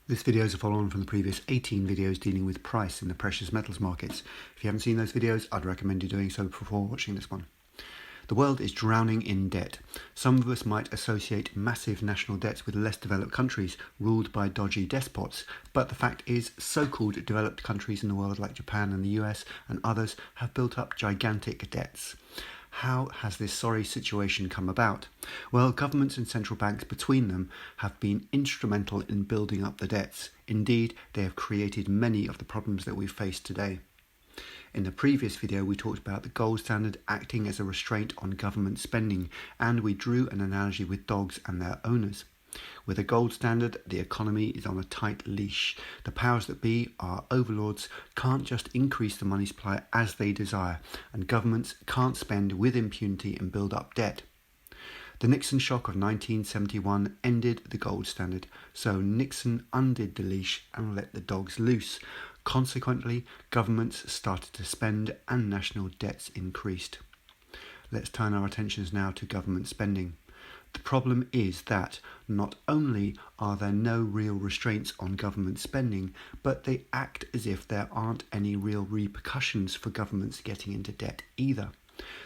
This video is a follow-on from the previous 18 videos dealing with price in the precious metals markets. If you haven't seen those videos, I'd recommend you doing so before watching this one. The world is drowning in debt. Some of us might associate massive national debts with less developed countries ruled by dodgy despots, but the fact is so-called developed countries in the world like Japan and the US and others have built up gigantic debts. How has this sorry situation come about? Well, governments and central banks between them have been instrumental in building up the debts. Indeed, they have created many of the problems that we face today. In the previous video, we talked about the gold standard acting as a restraint on government spending, and we drew an analogy with dogs and their owners. With a gold standard, the economy is on a tight leash. The powers that be, our overlords, can't just increase the money supply as they desire, and governments can't spend with impunity and build up debt. The Nixon Shock of 1971 ended the gold standard, so Nixon undid the leash and let the dogs loose. Consequently, governments started to spend and national debts increased. Let's turn our attentions now to government spending. The problem is that not only are there no real restraints on government spending, but they act as if there aren't any real repercussions for governments getting into debt either.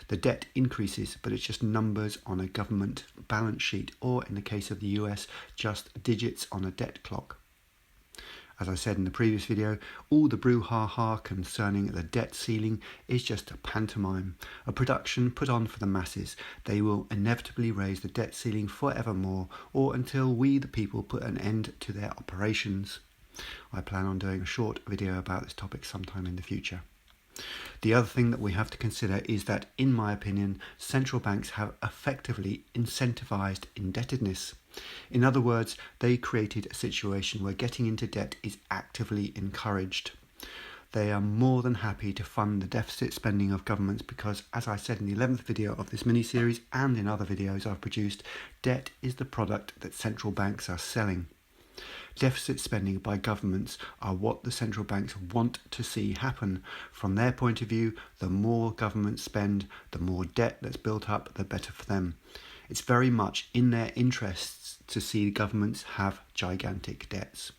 The debt increases, but it's just numbers on a government balance sheet, or in the case of the US, just digits on a debt clock. As I said in the previous video, all the brouhaha concerning the debt ceiling is just a pantomime, a production put on for the masses. They will inevitably raise the debt ceiling forevermore, or until we, the people, put an end to their operations. I plan on doing a short video about this topic sometime in the future. The other thing that we have to consider is that, in my opinion, central banks have effectively incentivized indebtedness. In other words, they created a situation where getting into debt is actively encouraged. They are more than happy to fund the deficit spending of governments because, as I said in the 11th video of this mini-series and in other videos I've produced, debt is the product that central banks are selling. Deficit spending by governments are what the central banks want to see happen. From their point of view, the more governments spend, the more debt that's built up, the better for them. It's very much in their interests to see governments have gigantic debts.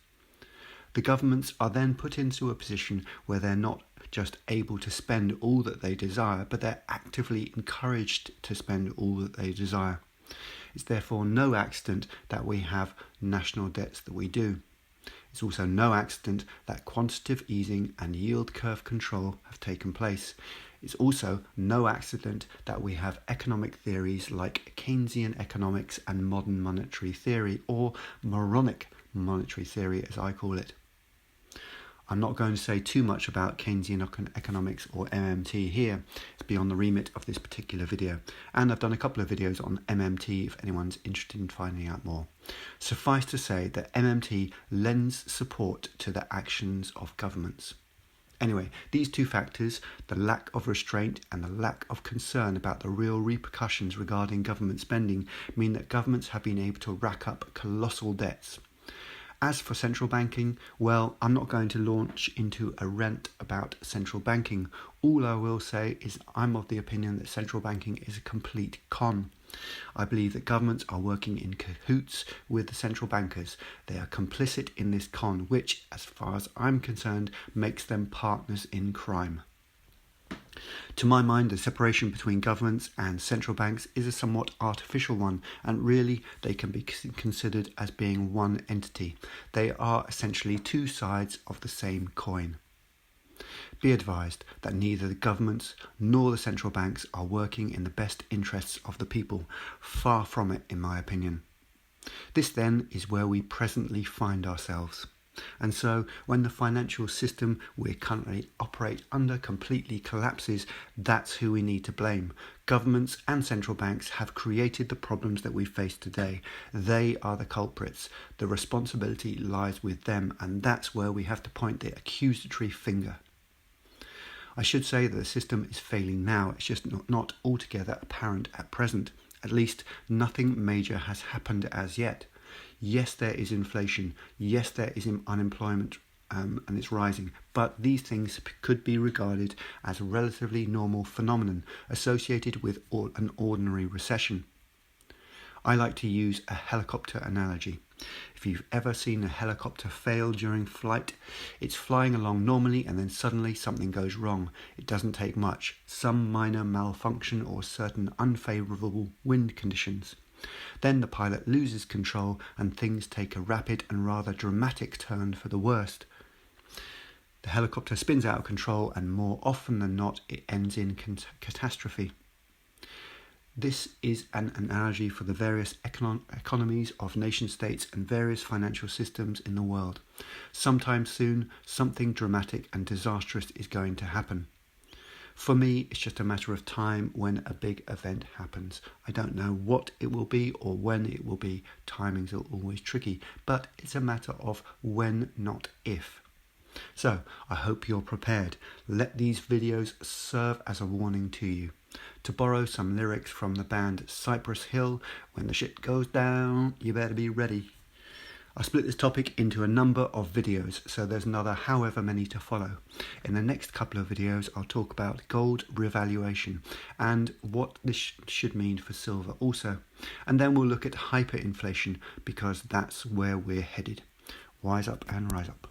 The governments are then put into a position where they're not just able to spend all that they desire, but they're actively encouraged to spend all that they desire. It's therefore no accident that we have national debts that we do. It's also no accident that quantitative easing and yield curve control have taken place. It's also no accident that we have economic theories like Keynesian economics and modern monetary theory, or moronic monetary theory as I call it. I'm not going to say too much about Keynesian economics or MMT here. It's beyond the remit of this particular video. And I've done a couple of videos on MMT if anyone's interested in finding out more. Suffice to say that MMT lends support to the actions of governments. Anyway, these two factors, the lack of restraint and the lack of concern about the real repercussions regarding government spending, mean that governments have been able to rack up colossal debts. As for central banking, well, I'm not going to launch into a rant about central banking. All I will say is I'm of the opinion that central banking is a complete con. I believe that governments are working in cahoots with the central bankers. They are complicit in this con, which, as far as I'm concerned, makes them partners in crime. To my mind, the separation between governments and central banks is a somewhat artificial one, and really they can be considered as being one entity. They are essentially two sides of the same coin. Be advised that neither the governments nor the central banks are working in the best interests of the people. Far from it, in my opinion. This then is where we presently find ourselves. And so, when the financial system we currently operate under completely collapses, that's who we need to blame. Governments and central banks have created the problems that we face today. They are the culprits. The responsibility lies with them, and that's where we have to point the accusatory finger. I should say that the system is failing now. It's just not altogether apparent at present. At least, nothing major has happened as yet. Yes, there is inflation. Yes, there is unemployment and it's rising. But these things could be regarded as a relatively normal phenomenon associated with an ordinary recession. I like to use a helicopter analogy. If you've ever seen a helicopter fail during flight, it's flying along normally and then suddenly something goes wrong. It doesn't take much, some minor malfunction or certain unfavourable wind conditions. Then the pilot loses control and things take a rapid and rather dramatic turn for the worst. The helicopter spins out of control and more often than not it ends in catastrophe. This is an analogy for the various economies of nation-states and various financial systems in the world. Sometime soon, something dramatic and disastrous is going to happen. For me, it's just a matter of time when a big event happens. I don't know what it will be or when it will be. Timings are always tricky, but it's a matter of when, not if. So, I hope you're prepared. Let these videos serve as a warning to you. To borrow some lyrics from the band Cypress Hill, when the shit goes down, you better be ready. I split this topic into a number of videos, so there's another however many to follow. In the next couple of videos, I'll talk about gold revaluation and what this should mean for silver also. And then we'll look at hyperinflation, because that's where we're headed. Wise up and rise up.